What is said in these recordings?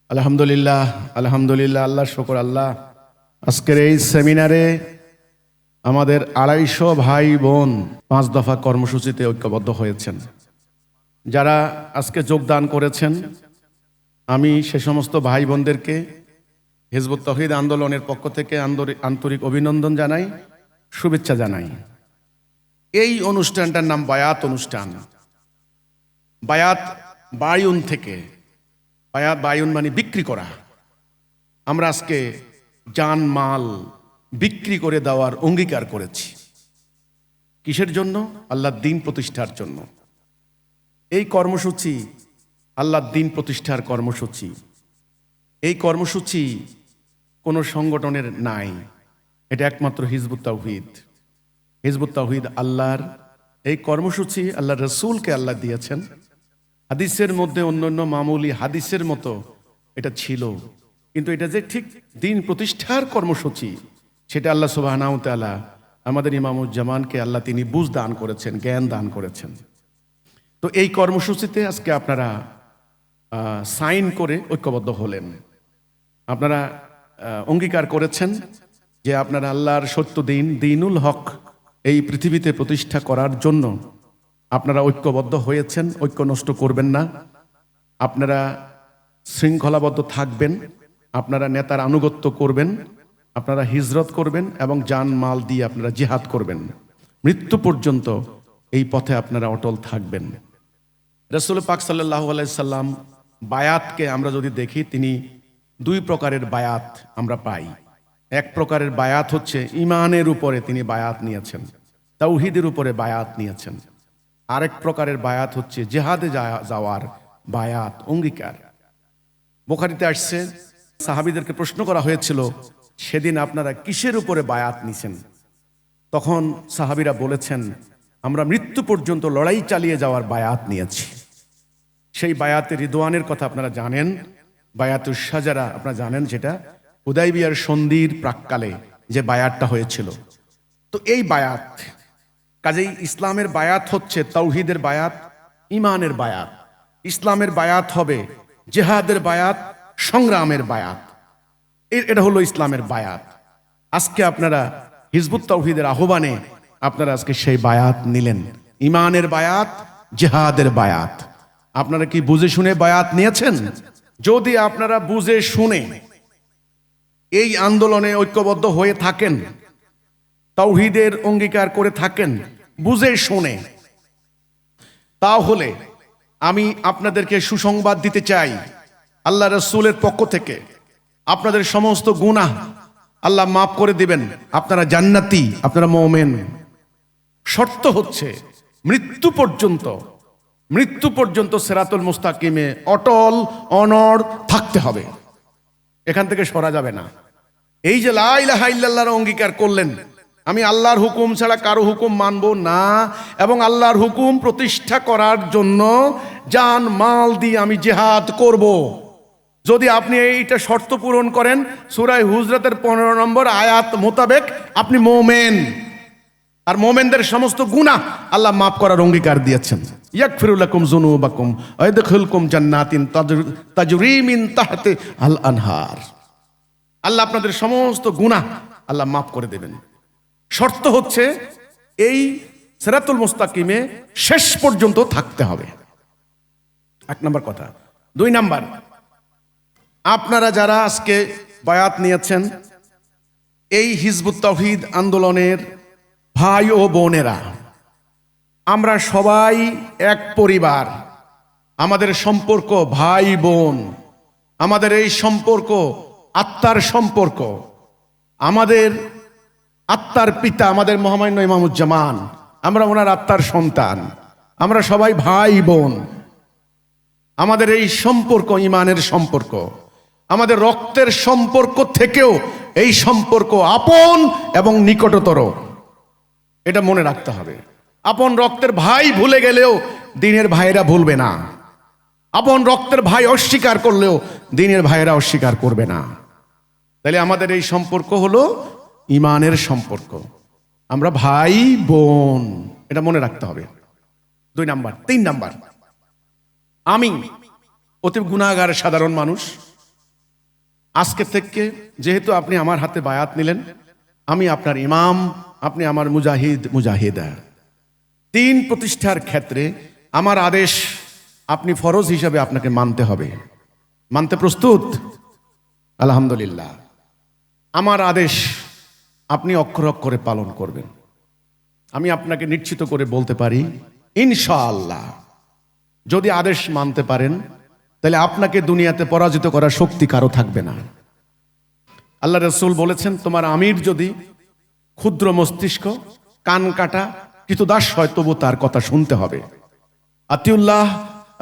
আলহামদুলিল্লাহ, আলহামদুলিল্লাহ, আল্লাহ শুকর। আল্লাহ আজকের এই সেমিনারে আমাদের ২৫০ ভাই বোন ৫ দফা কর্মসূচিতে ঐক্যবদ্ধ হয়েছেন। যারা আজকে যোগদান করেছেন, আমি সে সমস্ত ভাই বোনদেরকে হিজবুত তাওহীদ আন্দোলনের পক্ষ থেকে আন্তরিক অভিনন্দন জানাই, শুভেচ্ছা জানাই। এই অনুষ্ঠানটার নাম বায়াত অনুষ্ঠান। বায়াত বায়ুন থেকে, বায়াত বায়ুন মানে বিক্রি করা। আমরা আজকে জান মাল বিক্রি করে দেওয়ার অঙ্গীকার করেছি। কিসের জন্য? আল্লাহর দ্বীন প্রতিষ্ঠার জন্য। এই কর্মসূচি আল্লাহর দ্বীন প্রতিষ্ঠার কর্মসূচি। এই কর্মসূচি কোনো সংগঠনের নাই, এটা একমাত্র হিজবুত তাওহীদ। হিজবুত তাওহীদ আল্লাহর এই কর্মসূচি আল্লাহর রাসূলকে আল্লাহ দিয়েছেন। হাদিসের মধ্যে অন্যান্য মামুলি হাদিসের মতো এটা ছিল, কিন্তু এটা যে ঠিক দ্বীন প্রতিষ্ঠার কর্মসূচি, সেটা আল্লাহ সুবহানাহু ওয়া তাআলা আমাদের ইমামুজ্জামানকে আল্লাহ তিনি বুঝ দান করেছেন, জ্ঞান দান করেছেন। তো এই কর্মসূচিতে আজকে আপনারা সাইন করে ঐক্যবদ্ধ হলেন। আপনারা অঙ্গীকার করেছেন যে আপনারা আল্লাহর সত্য দ্বীন, দ্বীনুল হক এই পৃথিবীতে প্রতিষ্ঠা করার জন্য আপনারা ঐক্যবদ্ধ হয়েছেন। ঐক্য নষ্ট করবেন না, আপনারা শৃঙ্খলাবদ্ধ থাকবেন, আপনারা নেতার আনুগত্য করবেন, আপনারা হিজরত করবেন এবং জান মাল দিয়ে আপনারা জিহাদ করবেন। মৃত্যু পর্যন্ত এই পথে আপনারা অটল থাকবেন। রাসূল পাক সাল্লাল্লাহু আলাইহি সাল্লাম বায়াতকে আমরা যদি দেখি, তিনি দুই প্রকারের বায়াত আমরা পাই। এক প্রকারের বায়াত হচ্ছে ঈমানের উপরে তিনি বায়াত নিয়েছেন, তাওহীদের উপরে বায়াত নিয়েছেন। আরেক প্রকারের বায়াত হচ্ছে জিহাদে যাওয়ার বায়াত, অঙ্গীকার। বুখারীতে আসছে, সাহাবীদেরকে প্রশ্ন করা হয়েছিল, সেদিন আপনারা কিসের উপরে বায়াত নিছেন? তখন সাহাবীরা বলেছেন, আমরা মৃত্যু পর্যন্ত লড়াই চালিয়ে যাওয়ার বায়াত নিয়েছি। সেই বায়াতে রিদওয়ানের কথা আপনারা জানেন, বায়াতুশ শাজারা আপনারা জানেন, যেটা হুদায়বিয়ার সন্ধির প্রাক্কালে যে বায়াতটা হয়েছিল। তো এই বায়াত, কাজেই ইসলামের বায়াত হচ্ছে তাওহীদের বায়াত, ঈমানের বায়াত। ইসলামের বায়াত হবে জিহাদের বায়াত, সংগ্রামের বায়াত। এটা হলো ইসলামের বায়াত। আজকে আপনারা হিজবুত তাওহীদের আহ্বানে আপনারা আজকে সেই বায়াত নিলেন, ঈমানের বায়াত, জিহাদের বায়াত। আপনারা কি বুঝে শুনে বায়াত নিয়েছেন? যদি আপনারা বুঝে শুনে এই আন্দোলনে ঐক্যবদ্ধ হয়ে থাকেন, তাওহীদের অঙ্গীকার করে থাকেন বুঝে শুনে, তাহলে আমি আপনাদেরকে সুসংবাদ দিতে চাই, আল্লাহ রাসূলের পক্ষ থেকে আপনাদের সমস্ত গুনাহ আল্লাহ মাফ করে দিবেন। আপনারা জান্নাতি, আপনারা মুমিন। শর্ত হচ্ছে মৃত্যু পর্যন্ত সিরাতুল মুস্তাকিমে অটল অনড় থাকতে হবে, এখান থেকে সরা যাবে না। এই যে লা ইলাহা ইল্লাল্লাহর অঙ্গীকার করলেন, আমি আল্লাহর হুকুম ছাড়া কারো হুকুম মানব না, এবং আল্লাহর হুকুম প্রতিষ্ঠা করার জন্য জান মাল দিয়ে আমি জিহাদ করব। যদি আপনি এইটা শর্ত পূরণ করেন, সূরা হুজরাতের 15 নম্বর আয়াত মোতাবেক আপনি মুমিন। আর মুমিনদের সমস্ত গুনাহ আল্লাহ মাফ করার অঙ্গীকার দিয়েছেন। ইয়াগফিরু লাকুম যুনুবাকুম ওয়া ইয়াদখিলকুম জান্নাতিন তাজরি মিন তাহতিহাল আনহার। আল্লাহ আপনাদের সমস্ত গুনাহ আল্লাহ মাফ করে দেবেন। শর্ত হচ্ছে এই সিরাতুল মুস্তাকিমে শেষ পর্যন্ত থাকতে হবে, এক নম্বর কথা। দুই নাম্বার, আপনারা যারা আজকে বায়াত নিয়েছেন, এই হিজবুত তাওহীদ আন্দোলনের ভাই ও বোনেরা, আমরা সবাই এক পরিবার। আমাদের সম্পর্ক ভাই বোন, আমাদের এই সম্পর্ক আত্মার সম্পর্ক। আমাদের আত্মার পিতা আমাদের মহামান্য ইমামুজ্জামান, আমরা ওনার আত্মার সন্তান, আমরা সবাই ভাই বোন। আমাদের এই সম্পর্ক ঈমানের সম্পর্ক, আমাদের রক্তের সম্পর্ক থেকেও এই সম্পর্ক আপন এবং নিকটতর, এটা মনে রাখতে হবে। আপন রক্তের ভাই ভুলে গেলেও দ্বীনের ভাইয়েরা ভুলবে না, আপন রক্তের ভাই অস্বীকার করলেও দ্বীনের ভাইয়েরা অস্বীকার করবে না। তাহলে আমাদের এই সম্পর্ক হলো ঈমানের সম্পর্ক, আমরা ভাই বোন, এটা মনে রাখতে হবে। দুই নাম্বার। তিন নাম্বার, আমি অতি গুনাহগার সাধারণ মানুষ, আজকে থেকে যেহেতু আপনি আমার হাতে বায়াত নিলেন, আমি আপনার ইমাম, আপনি আমার মুজাহিদ মুজাহিদা। দিন প্রতিষ্ঠার ক্ষেত্রে আমার আদেশ আপনি ফরজ হিসাবে আপনাকে মানতে হবে। মানতে প্রস্তুত? আলহামদুলিল্লাহ। আমার আদেশ আপনি অক্ষর অক্ষরে পালন করবেন। আমি আপনাকে নিশ্চিত করে বলতে পারি, ইনশাআল্লাহ যদি আদেশ মানতে পারেন তাহলে আপনাকে দুনিয়াতে পরাজিত করার শক্তি কারো থাকবে না। আল্লাহ রাসূল বলেছেন, তোমার আমির যদি ক্ষুদ্র মস্তিষ্ক, কান কাটা, কৃতদাস হয়, তবু তার কথা শুনতে হবে। আতিউল্লাহ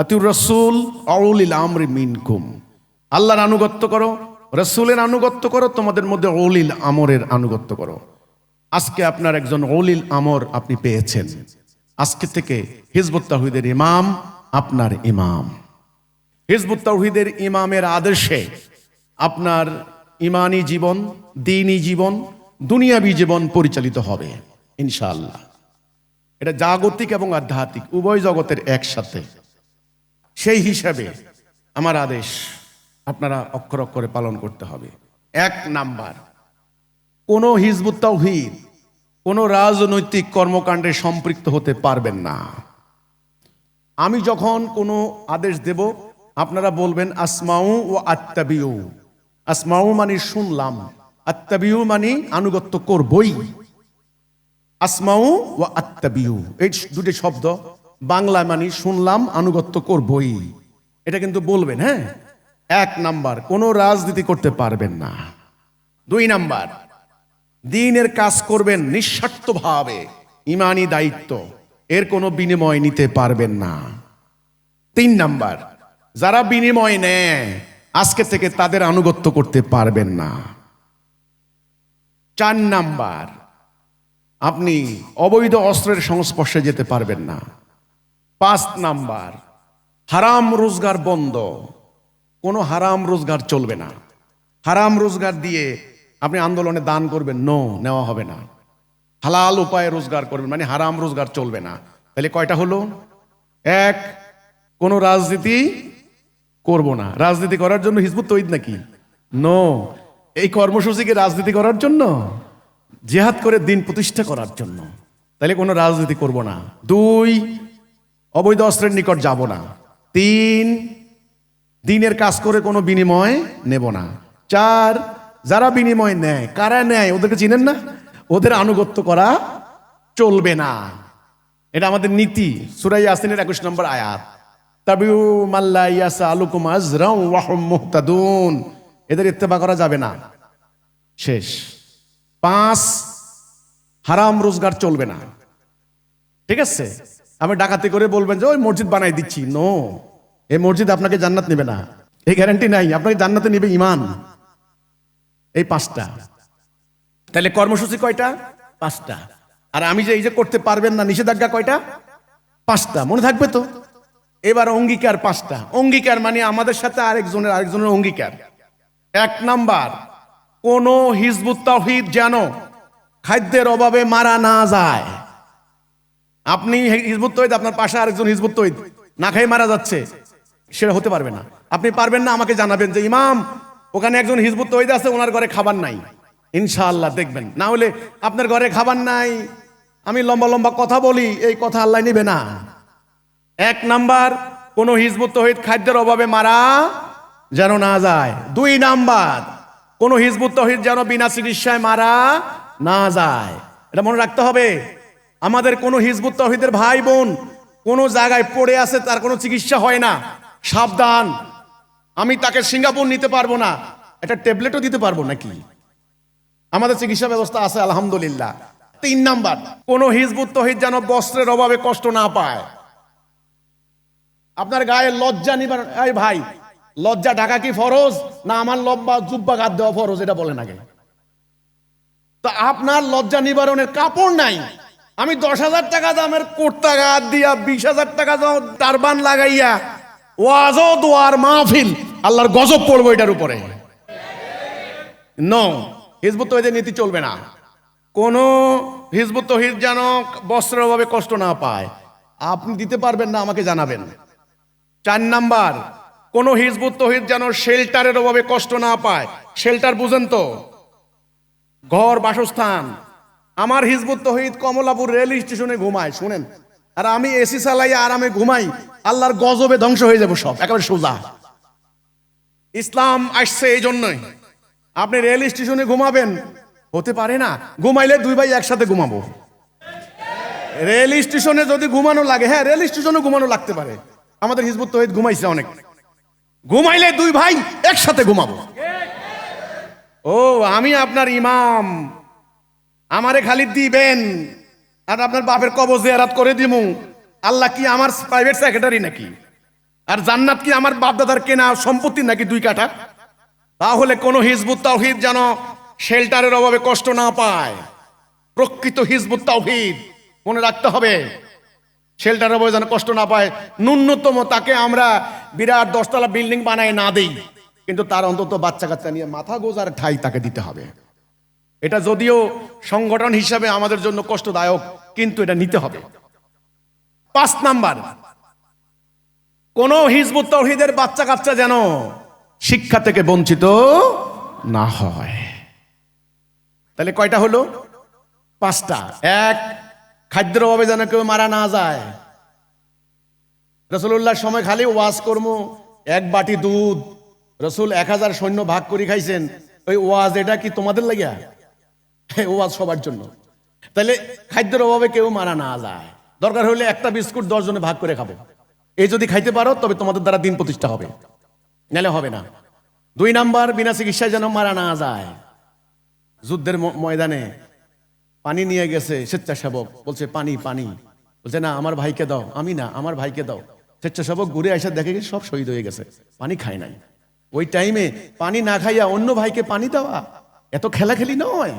আতিউর রাসূল আউলিল আমরি মিনকুম। আল্লাহর আনুগত্য করো, রাসূলের আনুগত্য করো, তোমাদের মধ্যে উলিল আমরের আনুগত্য করো। আজকে আপনার একজন উলিল আমর আপনি পেয়েছেন। আজকে থেকে হিজবুত তাওহীদের ইমাম আপনার ইমাম। হিজবুত তাওহীদের ইমামের আদর্শে আপনার ইমানি জীবন, দ্বীনি জীবন, দুনিয়াবী জীবন পরিচালিত হবে ইনশাআল্লাহ। এটা জাগতিক এবং আধ্যাত্মিক উভয় জগতের একসাথে। সেই হিসাবে আমার আদেশ আপনারা অক্ষর অক্ষরে পালন করতে হবে। 1 নাম্বার, কোন হিজবুত তাওহীদ কোন রাজনৈতিক কর্মকাণ্ডে সম্পৃক্ত হতে পারবেন না। আমি যখন কোনো আদেশ দেব আপনারা বলবেন আসমাউ ও আত্তাবিউ। আসমাউ মানে শুনলাম, আত্তাবিউ মানে আনুগত্য করবই। আসমাউ ও আত্তাবিউ এই দুটি শব্দ বাংলা মানে শুনলাম, আনুগত্য করবই। এটা কিন্তু বলবেন। হ্যাঁ, 1 নাম্বার, কোনো রাজনীতি করতে পারবেন না। 2 নাম্বার, দ্বীনের কাজ করবেন নিঃস্বার্থভাবে, ইমানি দায়িত্ব, এর কোনো বিনিময় নিতে পারবেন না। 3 নাম্বার, যারা বিনিময় নেয় আজকে থেকে তাদের আনুগত্য করতে পারবেন না। 4 নাম্বার, আপনি অবৈধ অস্ত্রের সংস্পর্শে যেতে পারবেন না। 5 নাম্বার, হারাম রোজগার বন্ধ, কোনো হারাম রোজগার চলবে না। হারাম রোজগার দিয়ে আপনি আন্দোলনে দান করবেন, নেওয়া হবে না। হালাল উপায়ে রোজগার করবেন, মানে হারাম রোজগার চলবে না। তাহলে কয়টা হলো? 1, কোনো রাজনীতি করব না। রাজনীতি করার জন্য হিজবুত তাওহীদ নাকি? এই কর্মসূচিকে রাজনীতি করার জন্য, জিহাদ করে দিন প্রতিষ্ঠা করার জন্য। তাহলে কোনো রাজনীতি করব না। 2, অবৈধ অস্ত্রের নিকট যাব না। 3, দিনের কাজ করে কোনো বিনিময় নেব না। 4, যারা বিনিময় নেয়, কারা নেয় ওদেরকে চিনেন না, ওদের আনুগত্য করা চলবে না। এটা আমাদের নীতি। সূরা ইয়াসিনের 21 নম্বর আয়াত, তাবিউ মাল্লা ইয়াসআলুকুম আজরাও ওয়া হুম মুহতাদুন। এদের ইত্তেবা করা যাবে না। শেষ। 5, হারাম রোজগার চলবে না। ঠিক আছে? আমি ডাকাতি করে বলবেন যে ওই মসজিদ বানাই দিচ্ছি, এই মসজিদ আপনাকে জান্নাত নেবে না, এই গ্যারান্টি নাই। আপনাকে জান্নাতে নেবে ইমান। এই 5টা। তাহলে কর্মসূচি কয়টা? 5টা। আর আমি যে এই যে করতে পারবেন না, নিষেধাজ্ঞা কয়টা? 5টা। মনে থাকবে তো? এবার অঙ্গীকার 5টা। অঙ্গীকার মানে আমাদের সাথে আরেকজনের অঙ্গীকার। 1 নাম্বার, কোন হিজবুত তাওহীদ যেন খাদ্যের অভাবে মারা না যায়। আপনি হিজবুত তাওহীদ, আপনার পাশে আরেকজন হিজবুত তাওহীদ না খেয়ে মারা যাচ্ছে, সেটা হতে পারবে না। আপনি পারবেন না, আমাকে জানাবেন যে ইমাম ওখানে একজন হিজবুত তাওহীদ আছে, ওনার ঘরে খাবার নাই। ইনশাআল্লাহ দেখবেন। না হলে আপনার ঘরে খাবার নাই, আমি লম্বা লম্বা কথা বলি, এই কথা আল্লাহ নিবে না। 1 নাম্বার, কোন হিজবুত তাওহীদ খাদ্যের অভাবে মারা যেন না যায়। 2 নাম্বার, কোন হিজবুত তাওহীদ যেন বিনা চিকিৎসায় মারা না যায়। এটা মনে রাখতে হবে। আমাদের কোন হিজবুত তাওহীদের ভাই বোন কোন জায়গায় পড়ে আছে, তার কোনো চিকিৎসা হয় না, সাবধান। আমি তাকে সিঙ্গাপুর নিতে পারবো না, এটা ট্যাবলেটও দিতে পারবো নাকি? আমাদের চিকিৎসা ব্যবস্থা আছে আলহামদুলিল্লাহ। 3 নাম্বার, কোন হিজবুত তাওহীদ যেন বস্ত্রের অভাবে কষ্ট না পায়। আপনার গায়ে লজ্জা নিবারণ, এই ভাই লজ্জা ঢাকা কি ফরজ না আমার লম্বা জুব্বা গাদ দেওয়া ফরজ? এটা বলেন আগে। তো আপনার লজ্জা নিবারণের কাপড় নাই, আমি 10,000 টাকা দামের কুর্তা গাদ দিয়া 20,000 টাকা টারবান লাগাইয়া ওয়াজ ও দোয়ার মাহফিল, আল্লাহর গজব পড়বো এটার উপরে। হিজবুত তাওহীদের নীতি চলবে না। কোন হিজবুত তাওহীদ যেন বস্ত্রের অভাবে কষ্ট না পায়। আপনি দিতে পারবেন না, আমাকে জানাবেন। 4 নাম্বার, কোন হিজবুত তাওহীদ যেন শেল্টারের অভাবে কষ্ট না পায়। শেল্টার বুঝেন তো, ঘর বাসস্থান। আমার হিজবুত তৌহিদ কমলাপুর রেল স্টেশনে ঘুমায়, শুনেন, আর আমি এসি চালাই আরামে ঘুমাই, আল্লাহর গজবে ধ্বংস হয়ে যাবো সব, একেবারে সোজা। ইসলাম আসছে এই জন্যই। আপনি রেল স্টেশনে ঘুমাবেন, হতে পারে না, ঘুমাইলে দুই ভাই একসাথে ঘুমাবো। রেল স্টেশনে যদি ঘুমানো লাগে, হ্যাঁ রেল স্টেশনে ঘুমানো লাগতে পারে, আমাদের হিজবুত তৌহিদ ঘুমাইছে অনেক, ঘুমাইলে দুই ভাই একসাথে ঘুমাবো। ও আমি আপনার ইমাম, আমারে খালি দিবেন আর আপনার বাপের কবর জিয়ারত করে দিমু। আল্লাহ কি আমার প্রাইভেট সেক্রেটারি নাকি? আর জান্নাত কি আমার বাপদাদার কেনা সম্পত্তি নাকি 2 কাঠা? তাহলে কোন হিজবুত তাওহীদ যেন শেল্টারের অভাবে কষ্ট না পায়। প্রকৃত হিজবুত তাওহীদ মনে রাখতে হবে, শেল্টারের অভাবে যেন কষ্ট না পায়। ন্যূনতম তাকে আমরা বিরাট 10 তলা বিল্ডিং বানায় না দেই, কিন্তু তার অন্তত বাচ্চা কাচ্চা নিয়ে মাথা গোজার ঠাই তাকে দিতে হবে। এটা যদিও সংগঠন হিসাবে আমাদের জন্য কষ্টদায়ক, কিন্তু এটা নিতে হবে। 5 নাম্বার, কোন হিজবুত তাওহীদের বাচ্চা কাচ্চা যেন শিক্ষা থেকে বঞ্চিত না হয়। তাহলে কয়টা হলো? 5টা। 1, খাদ্যের অভাবে যেন কেউ মারা না যায়। রাসূলুল্লাহর সময় খালি ওয়াজ কর্ম, 1 বাটি দুধ, রাসূল 1000 সৈন্য ভাগ করে খাইছেন। ওই ওয়াজ এটা কি তোমাদের লাগিয়া? ওয়াজ সবার জন্য। তাহলে খাদ্যের অভাবে কেউ মারা না যায়, দরকার হলে একটা বিস্কুট 10 জনে ভাগ করে খাবো। এই যদি খাইতে পারো তবে তোমাদের দ্বারা দিন প্রতিষ্ঠা হবে, নাহলে হবে না। 2 নাম্বার, বিনা চিকিৎসায় যেন মারা না যায়। যুদ্ধের ময়দানে পানি নিয়ে গেছে স্বেচ্ছাসেবক, বলছে পানি পানি, বলছে না আমার ভাইকে দাও, আমি না আমার ভাইকে দাও। স্বেচ্ছাসেবক ঘুরে এসে দেখে গেছে সব শহীদ হয়ে গেছে, পানি খায় নাই। ওই টাইমে পানি না খাইয়া অন্য ভাইকে পানি দেওয়া এত খেলাখেলি নয়।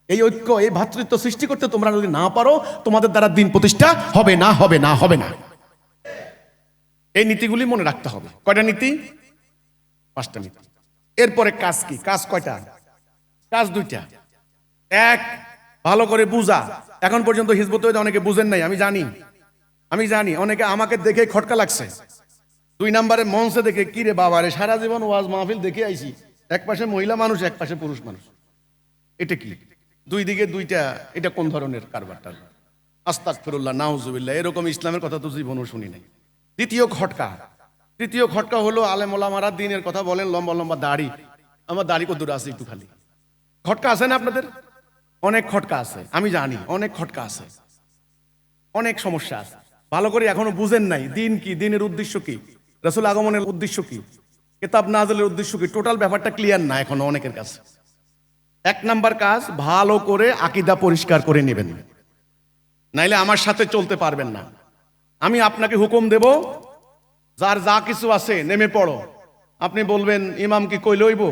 এই ঐক্য, এই ভ্রাতৃত্ব সৃষ্টি করতে তোমরা যদি না পারো, তোমাদের দ্বারা দিন প্রতিষ্ঠা হবে না, হবে না, হবে না। এই নীতিগুলি মনে রাখতে হবে। কয়টা নীতি? 5টা নীতি। এরপরে কাজ কি? কাজ কয়টা? কাজ 2টা। 1, ভালো করে বুঝা। এখন পর্যন্ত হিজবুত তৌহীদ অনেকে বুঝেন নাই, আমি জানি অনেকে আমাকে দেখে খটকা লাগছে। 2 নাম্বারে মঞ্চে দেখে, কি রে বাবা রে, সারা জীবন ওয়াজ মাহফিল দেখে আইছি, এক পাশে মহিলা মানুষ এক পাশে পুরুষ মানুষ, এটা কি? 2 দিকে 2টা, এটা কোন ধরনের কারবারটা? আস্তাগফিরুল্লাহ, নাউজুবিল্লাহ, এরকম ইসলামের কথা তো জীবনও শুনি নাই। তৃতীয় খটকা হলো আলেম ওলামারা দ্বীনের কথা বলেন, লম্বা লম্বা দাড়ি, আমার দাড়ি কত দূর আছে একটু খালি। খটকা আছে না আপনাদের? অনেক খটকা আছে, আমি জানি অনেক খটকা আছে, অনেক সমস্যা আছে। ভালো করে এখনো বুঝেন নাই দিন কি, দিনের উদ্দেশ্য কি, রাসূল আগমনের উদ্দেশ্য কি, কিতাব নাযিলের উদ্দেশ্য কি, টোটাল ব্যাপারটা ক্লিয়ার না এখনো অনেকের কাছে। 1 নাম্বার কাজ, ভালো করে আকীদা পরিষ্কার করে নেবেন, নাইলে আমার সাথে চলতে পারবেন না। আমি আপনাকে হুকুম দেব, যার যা কিছু আছে নেমে পড়ো। আপনি বলবেন ইমাম কি কইলে হইব?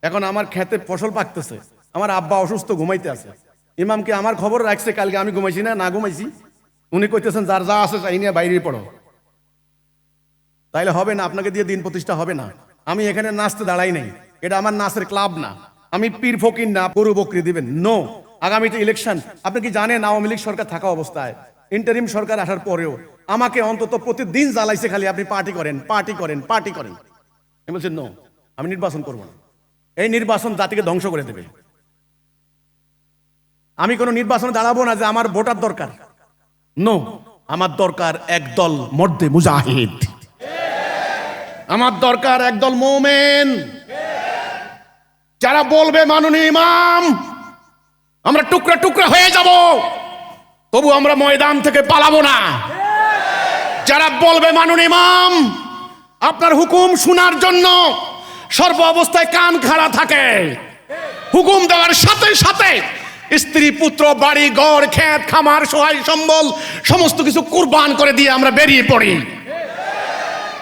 এখন আমার খেতে ফসল পাকতেছে, আমার আব্বা অসুস্থ ঘুমাইতে আছে, ইমাম কি আমার খবর রাখছে কালকে আমি ঘুমাইছি না ঘুমাইছি? উনি কইতেছেন যার যা আছে তাই নিয়ে বাইরে পড়ো, তাইলে হবে না, আপনাকে দিয়ে দিন প্রতিষ্ঠা হবে না। আমি এখানে নাচতে দাঁড়াই নাই, এটা আমার নাচের ক্লাব না, আমি পীর ফকির না গরু বকরি দিবেন, নো। আগামীতে ইলেকশন, আপনি কি জানেন আওয়ামী লীগ সরকার থাকা অবস্থায়, ইন্টারিম সরকার আসার পরেও আমাকে অন্তত প্রতিদিন জ্বালাইছে খালি আপনি পার্টি করেন, পার্টি করেন, পার্টি করেন। আমি বলছি নো, আমি নির্বাচন করব না, এই নির্বাচন জাতিকে ধ্বংস করে দেবে। আমি কোনো নির্বাচনে দাঁড়াবো না যে আমার ভোটার দরকার, নো। আমার দরকার একদল মর্দে মুজাহিদ, আমার দরকার একদল মোমেন, যারা বলবে মাননীয় ইমাম আমরা টুকরা টুকরা হয়ে যাব, তবু আমরা ময়দান থেকে পালাবো না। যারা বলবে মাননীয় ইমাম আপনার হুকুম শোনার জন্য সর্ব অবস্থায় কান খাড়া থাকে, হুকুম দেওয়ার সাথে সাথে স্ত্রী পুত্র বাড়ি ঘর ক্ষেত খামার সহায় সম্বল সমস্ত কিছু কুরবান করে দিয়ে আমরা বেরিয়ে পড়ি।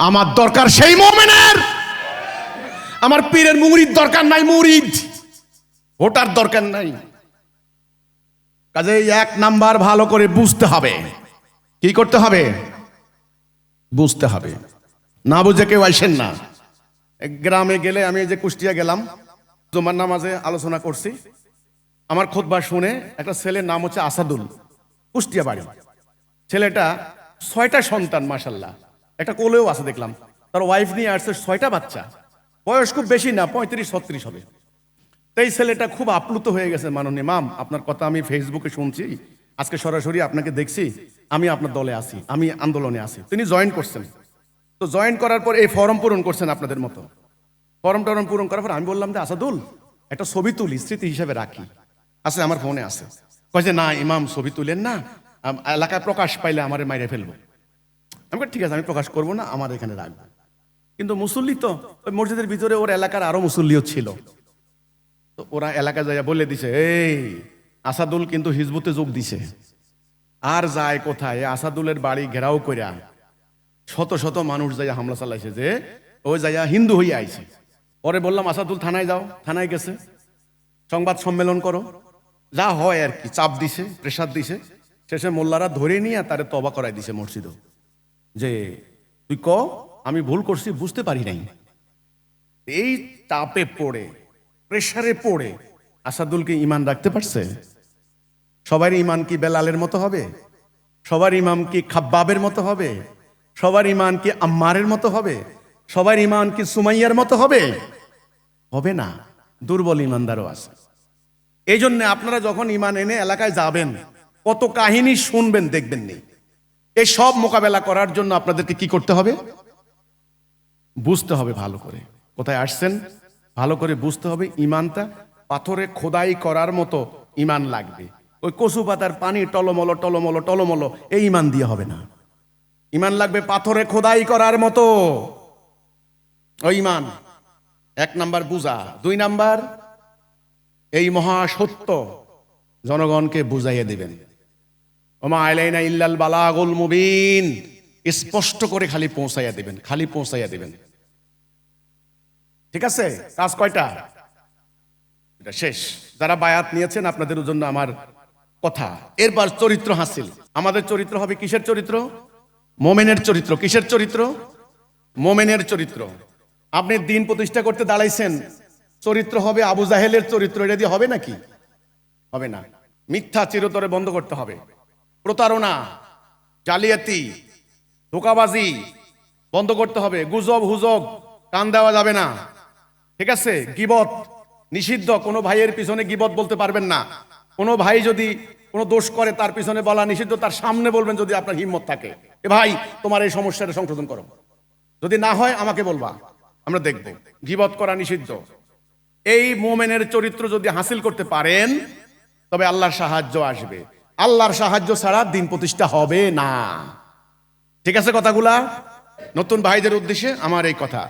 আমার দরকার সেই মুমিনের, আমার পীরের মুরিদ দরকার নাই, মুরিদ ভোটার দরকার নাই। কাজে 1 নাম্বার ভালো করে বুঝতে হবে। কি করতে হবে? বুঝতে হবে। না বুঝে কেউ আসেন না। গ্রামে গেলে, আমি এই যে কুষ্টিয়া গেলাম, জুমার নামাজে আলোচনা করছি, আমার খুতবা শুনে একটা ছেলের নাম হচ্ছে আসাদুল, কুষ্টিয়া বাড়ি। ছেলেটা 6টা সন্তান, মাশাআল্লাহ, একটা কোলেও আছে দেখলাম, তার ওয়াইফ নিয়ে আসছে 6টা বাচ্চা। বয়স খুব বেশি না, 35-36 হবে। তো এই ছেলেটা খুব আপ্লুত হয়ে গেছে, মাননীয় ইমাম আপনার কথা আমি ফেসবুকে শুনছি, আজকে সরাসরি আপনাকে দেখছি, আমি আপনার দলে আছি, আমি আন্দোলনে আছি। তিনি জয়েন করছেন। তো জয়েন করার পর এই ফর্ম পূরণ করছেন আপনাদের মতো। ফর্ম টরম পূরণ করার পর আমি বললাম যে আসাদুল একটা ছবি তুলি, স্মৃতি হিসাবে রাখি। আছে, আমার ফোনে আছে। কয় যে না ইমাম ছবি তুলেন না, এলাকায় প্রকাশ পাইলে আমারে মাইরে ফেলবো। আমি বলি, ঠিক আছে আমি প্রকাশ করবো না, আমার এখানে রাখবো। কিন্তু মুসল্লি তো ওই মসজিদের ভিতরে ওর এলাকার আরো মুসল্লিও ছিল। তো ওরা এলাকা যাইয়া বলে দিছে, এই আসাদুল কিন্তু হিজবুতে যোগ দিছে। আর যায় কোথায়, আসাদুলের বাড়ি ঘেরাও কইরা শত শত মানুষ যাইয়া হামলা চালাইছে, যে ও যাইয়া হিন্দু হইয়া আইছে। পরে বললাম আসাদুল থানায় যাও, থানায় গেছে, সংবাদ সম্মেলন করো, যা হয় আর কি, চাপ দিছে, প্রেসার দিছে। শেষে মোল্লারা ধরে নিয়ে তারে তবা করাই দিছে মসজিদও, যে তুই ক আমি ভুল করছি, বুঝতে পারি নাই। এই চাপে পড়ে, প্রেসারে পড়ে আসাদুলকে ইমান রাখতে পারছে? সবার ইমান কি বেলালের মতো হবে? সবার ইমাম কি খাব্বাবের মতো হবে? সবার ইমান কি আম্মারের মতো হবে? সবার ইমান কি সুমাইয়ার মতো হবে? হবে না, দুর্বল ইমানদারও আছে। এই জন্য আপনারা যখন ইমান এনে এলাকায় যাবেন, কত কাহিনী শুনবেন দেখবেন নি। এই সব মোকাবেলা করার জন্য আপনাদেরকে কি করতে হবে? বুঝতে হবে ভালো করে কোথায় আসছেন, ভালো করে বুঝতে হবে। ইমানটা পাথরে খোদাই করার মতো ইমান লাগবে। ওই কচু পাতার পানি টলমলো টলমলো টলমলো এই ইমান দিয়ে হবে না। ইমান লাগবে পাথরে খোদাই করার মতো ওই ইমান। 1 নাম্বার বুঝা, 2 নাম্বার এই মহাসত্য জনগণকে বুঝাইয়ে দিবেন। ওমা আলাইনা ইল্লাল বালাগুল মুবিন, স্পষ্ট করে খালি পৌঁছাইয়া দিবেন, খালি পৌঁছাইয়া দিবেন। ঠিক আছে, কাজ কয়টা? এটা শেষ। যারা বায়াত নিয়েছেন আপনাদের জন্য আমার কথা। এরপর চরিত্র হাসিল। আমাদের চরিত্র হবে কিসের চরিত্র? মোমেনের চরিত্র। কিসের চরিত্র? মোমেনের চরিত্র। আপনি দিন প্রতিষ্ঠা করতে দাঁড়াইছেন, চরিত্র হবে আবু জাহেলের চরিত্র। এটা দিয়ে হবে নাকি? হবে না। মিথ্যা চিরতরে বন্ধ করতে হবে। প্রতারণা, জালিয়াতি, ধোঁকাবাজি বন্ধ করতে হবে। গুজব হুজব কান দেওয়া যাবে না। ঠিক আছে, গীবত নিষিদ্ধ। কোনো ভাইয়ের পিছনে গীবত বলতে পারবেন না। কোনো ভাই যদি কোনো দোষ করে তার পিছনে বলা নিষিদ্ধ, তার সামনে বলবেন যদি আপনার হিম্মত থাকে, এ ভাই তোমার এই সমস্যাটা সংশোধন করো। যদি না হয় আমাকে বলবা, আমরা দেখব। গীবত করা নিষিদ্ধ। এই মোমেনের চরিত্র যদি হাসিল করতে পারেন তবে আল্লাহর সাহায্য আসবে। আল্লাহর সাহায্য ছাড়া দিন প্রতিষ্ঠা হবে না। ঠিক আছে কথাগুলা? নতুন ভাইদের উদ্দেশ্যে আমার এই কথা।